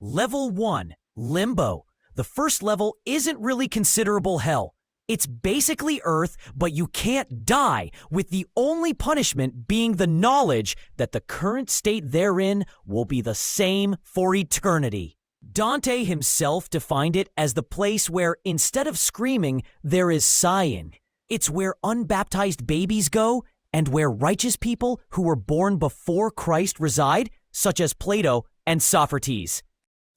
Level 1, Limbo. The first level isn't really considerable hell. It's basically Earth, but you can't die, with the only punishment being the knowledge that the current state therein will be the same for eternity. Dante himself defined it as the place where, instead of screaming, there is sighing. It's where unbaptized babies go, and where righteous people who were born before Christ reside, such as Plato and Socrates.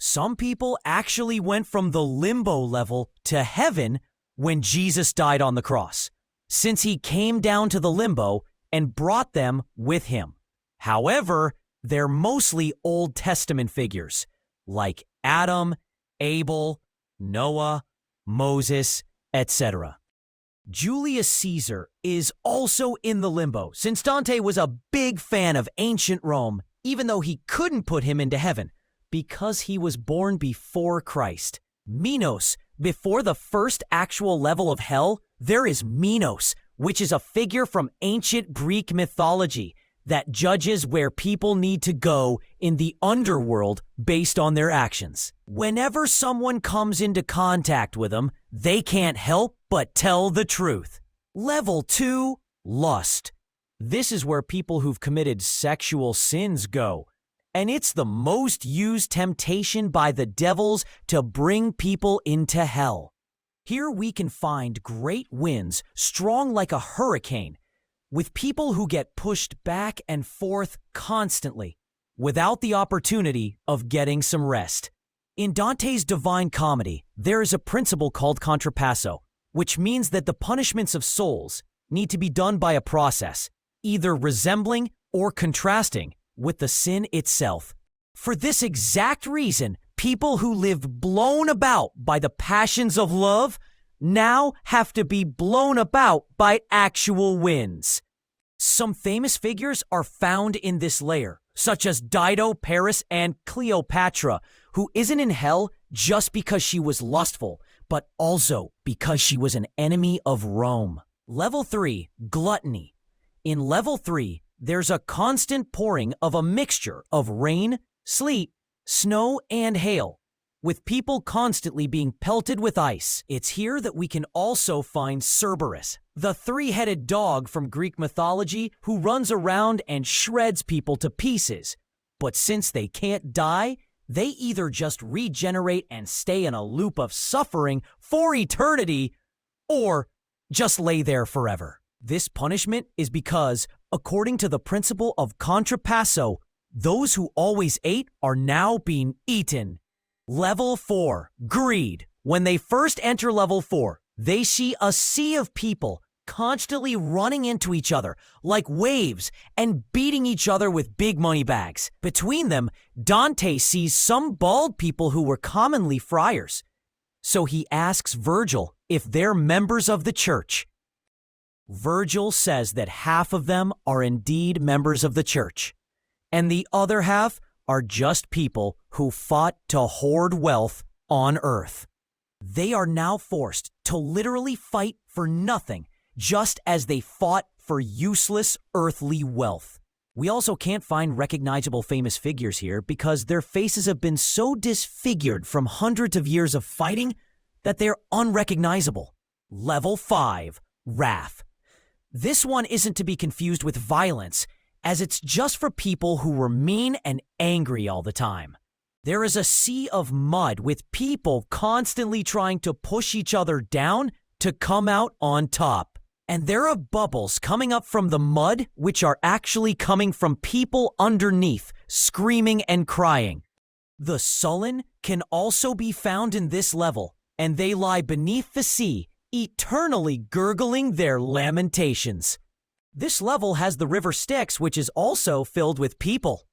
Some people actually went from the limbo level to heaven when Jesus died on the cross, since he came down to the limbo and brought them with him. However, they're mostly Old Testament figures, like Adam, Abel, Noah, Moses, etc. Julius Caesar is also in the limbo, since Dante was a big fan of ancient Rome, even though he couldn't put him into heaven, because he was born before Christ. Minos, before the first actual level of hell, there is Minos, which is a figure from ancient Greek mythology that judges where people need to go in the underworld based on their actions. Whenever someone comes into contact with him, they can't help but tell the truth. Level 2, Lust. This is where people who've committed sexual sins go, and it's the most used temptation by the devils to bring people into hell. Here we can find great winds, strong like a hurricane, with people who get pushed back and forth constantly, without the opportunity of getting some rest. In Dante's Divine Comedy, there is a principle called contrapasso, which means that the punishments of souls need to be done by a process, either resembling or contrasting with the sin itself. For this exact reason, people who lived blown about by the passions of love now have to be blown about by actual winds. Some famous figures are found in this layer, such as Dido, Paris, and Cleopatra, who isn't in hell just because she was lustful, but also because she was an enemy of Rome. Level 3, Gluttony. In Level 3, there's a constant pouring of a mixture of rain, sleet, snow, and hail, with people constantly being pelted with ice. It's here that we can also find Cerberus, the three-headed dog from Greek mythology who runs around and shreds people to pieces. But since they can't die, they either just regenerate and stay in a loop of suffering for eternity, or just lay there forever. This punishment is because, according to the principle of contrapasso, those who always ate are now being eaten. Level 4, Greed. When they first enter Level 4, they see a sea of people constantly running into each other like waves and beating each other with big money bags. Between them, Dante sees some bald people who were commonly friars. So he asks Virgil if they're members of the church. Virgil says that half of them are indeed members of the church, and the other half are just people who fought to hoard wealth on earth. They are now forced to literally fight for nothing, just as they fought for useless earthly wealth. We also can't find recognizable famous figures here because their faces have been so disfigured from hundreds of years of fighting that they're unrecognizable. Level 5, Wrath. This one isn't to be confused with violence, as it's just for people who were mean and angry all the time. There is a sea of mud with people constantly trying to push each other down to come out on top. And there are bubbles coming up from the mud which are actually coming from people underneath, screaming and crying. The sullen can also be found in this level, and they lie beneath the sea, eternally gurgling their lamentations. This level has the river Styx, which is also filled with people.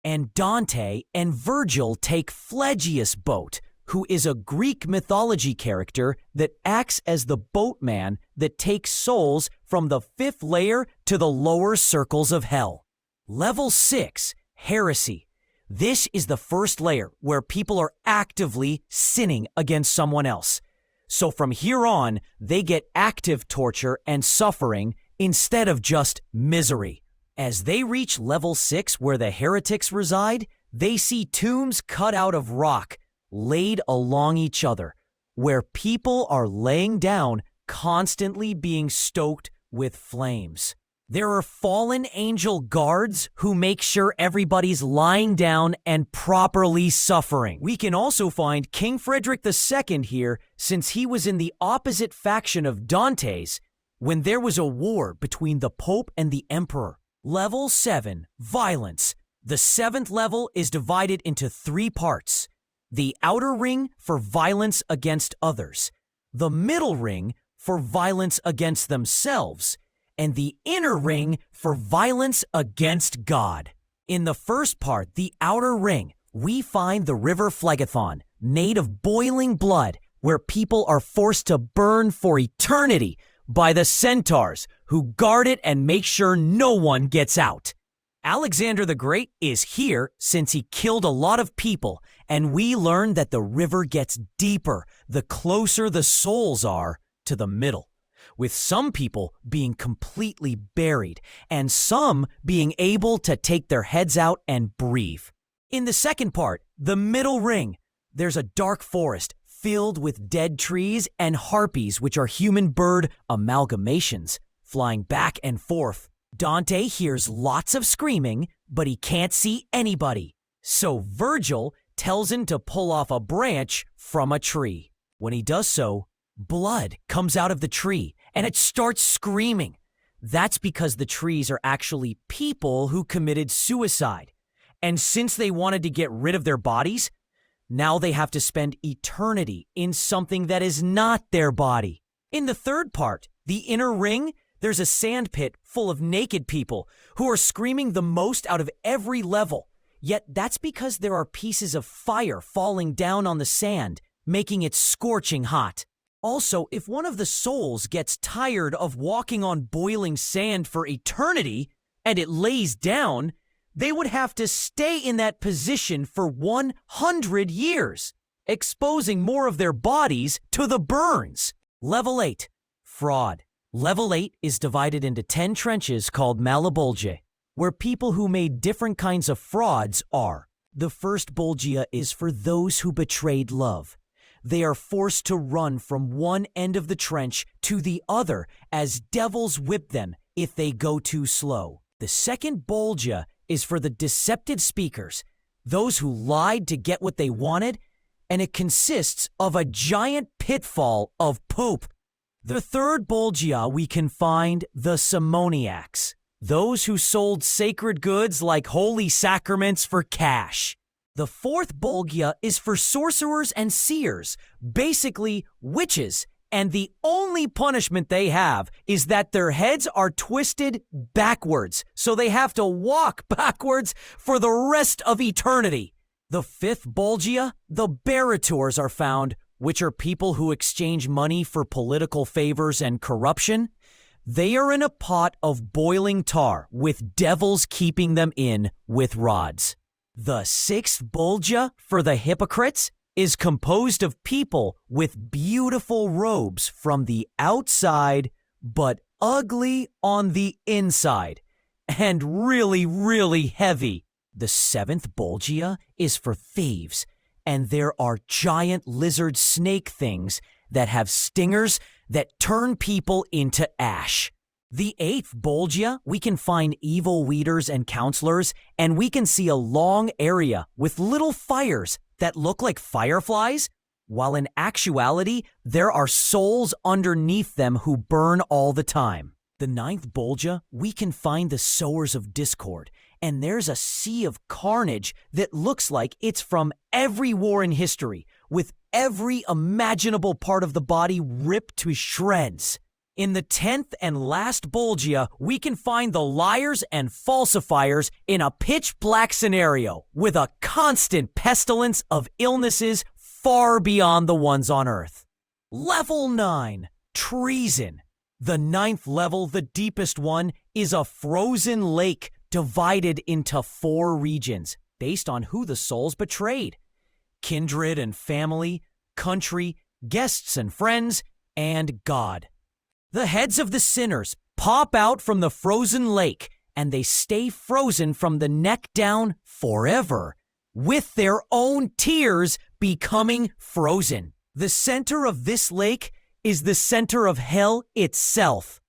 And Dante and Virgil take Phlegyas' boat, who is a Greek mythology character that acts as the boatman that takes souls from the 5th layer to the lower circles of hell. Level 6, Heresy. This is the first layer where people are actively sinning against someone else. So from here on, they get active torture and suffering instead of just misery. As they reach Level 6, where the heretics reside, they see tombs cut out of rock, laid along each other, where people are laying down, constantly being stoked with flames. There are fallen angel guards who make sure everybody's lying down and properly suffering. We can also find King Frederick II here, since he was in the opposite faction of Dante's when there was a war between the Pope and the Emperor. Level 7, Violence. The 7th level is divided into 3 parts. The outer ring for violence against others, the middle ring for violence against themselves, and the inner ring for violence against God. In the first part, the outer ring, we find the river Phlegethon, made of boiling blood, where people are forced to burn for eternity by the centaurs who guard it and make sure no one gets out. Alexander the Great is here since he killed a lot of people, and we learn that the river gets deeper the closer the souls are to the middle, with some people being completely buried and some being able to take their heads out and breathe. In the second part, the middle ring, there's a dark forest filled with dead trees and harpies, which are human-bird amalgamations, flying back and forth. Dante hears lots of screaming, but he can't see anybody. So Virgil tells him to pull off a branch from a tree. When he does so, blood comes out of the tree, and it starts screaming. That's because the trees are actually people who committed suicide. And since they wanted to get rid of their bodies, now they have to spend eternity in something that is not their body. In the third part, the inner ring, there's a sand pit full of naked people who are screaming the most out of every level. Yet that's because there are pieces of fire falling down on the sand, making it scorching hot. Also, if one of the souls gets tired of walking on boiling sand for eternity and it lays down, they would have to stay in that position for 100 years, exposing more of their bodies to the burns. Level 8, Fraud. Level 8 is divided into 10 trenches called Malabulge, where people who made different kinds of frauds are. The first Bolgia is for those who betrayed love. They are forced to run from one end of the trench to the other as devils whip them if they go too slow. The second Bolgia is for the deceptive speakers, those who lied to get what they wanted, and it consists of a giant pitfall of poop. The third Bolgia we can find the Simoniacs, those who sold sacred goods like holy sacraments for cash. The fourth Bolgia is for sorcerers and seers, basically witches, and the only punishment they have is that their heads are twisted backwards, so they have to walk backwards for the rest of eternity. The fifth Bolgia, the Barators are found, which are people who exchange money for political favors and corruption. They are in a pot of boiling tar with devils keeping them in with rods. The sixth Bolgia, for the hypocrites, is composed of people with beautiful robes from the outside, but ugly on the inside, and really, really heavy. The seventh Bolgia is for thieves, and there are giant lizard snake things that have stingers that turn people into ash. The eighth Bolgia, we can find evil leaders and counselors, and we can see a long area with little fires that look like fireflies, while in actuality, there are souls underneath them who burn all the time. The ninth Bolgia, we can find the sowers of discord, and there's a sea of carnage that looks like it's from every war in history, with every imaginable part of the body ripped to shreds. In the 10th and last Bolgia, we can find the liars and falsifiers in a pitch-black scenario with a constant pestilence of illnesses far beyond the ones on Earth. Level 9, Treason. The 9th level, the deepest one, is a frozen lake divided into 4 regions based on who the souls betrayed: kindred and family, country, guests and friends, and God. The heads of the sinners pop out from the frozen lake, and they stay frozen from the neck down forever with their own tears becoming frozen. The center of this lake is the center of hell itself.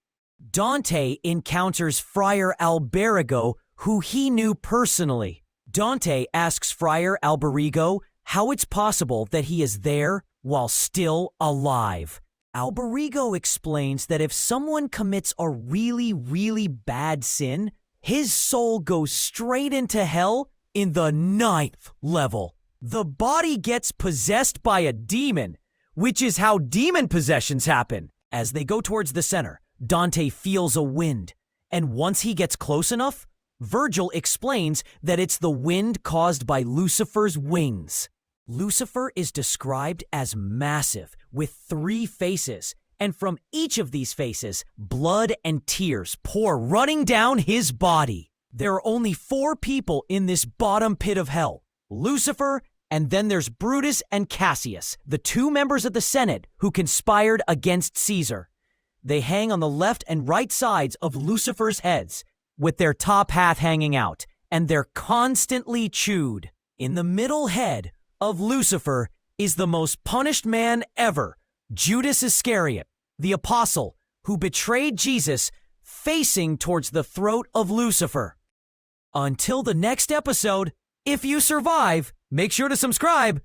Dante encounters Friar Alberigo, who he knew personally. Dante asks Friar Alberigo how it's possible that he is there while still alive. Alberigo explains that if someone commits a really, really bad sin, his soul goes straight into hell in the 9th level. The body gets possessed by a demon, which is how demon possessions happen. As they go towards the center, Dante feels a wind, and once he gets close enough, Virgil explains that it's the wind caused by Lucifer's wings. Lucifer is described as massive, with 3 faces, and from each of these faces, blood and tears pour running down his body. There are only 4 people in this bottom pit of hell: Lucifer, and then there's Brutus and Cassius, the 2 members of the Senate who conspired against Caesar. They hang on the left and right sides of Lucifer's heads, with their top half hanging out, and they're constantly chewed. In the middle head of Lucifer is the most punished man ever, Judas Iscariot, the apostle who betrayed Jesus, facing towards the throat of Lucifer. Until the next episode, if you survive, make sure to subscribe